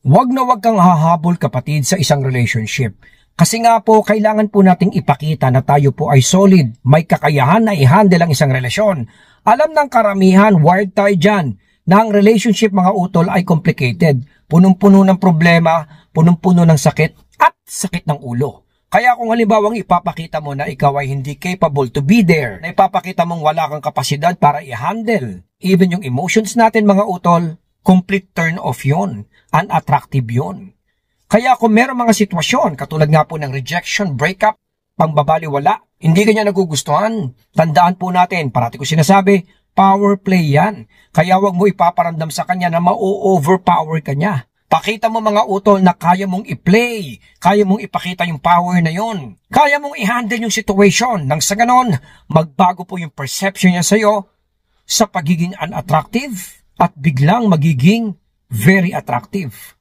Huwag na huwag kang hahabol kapatid sa isang relationship. Kasi nga po, kailangan po nating ipakita na tayo po ay solid, may kakayahan na i-handle ang isang relasyon. Alam ng karamihan, wired tayo dyan, na ang relationship mga utol ay complicated. Punong-puno ng problema, punong-puno ng sakit at sakit ng ulo. Kaya kung halimbawang ipapakita mo na ikaw ay hindi capable to be there, na ipapakita mong wala kang kapasidad para i-handle, even yung emotions natin mga utol, complete turn off yun. Unattractive yun. Kaya kung meron mga sitwasyon, katulad nga po ng rejection, breakup, pangbabaliwala, hindi kanya nagugustuhan, tandaan po natin, parati ko sinasabi, power play yan. Kaya wag mo ipaparamdam sa kanya na ma-overpower ka niya. Pakita mo mga utol na kaya mong i-play, kaya mong ipakita yung power na yon, kaya mong i-handle yung situation, nang sa ganon, magbago po yung perception niya sa'yo sa pagiging unattractive at biglang magiging very attractive.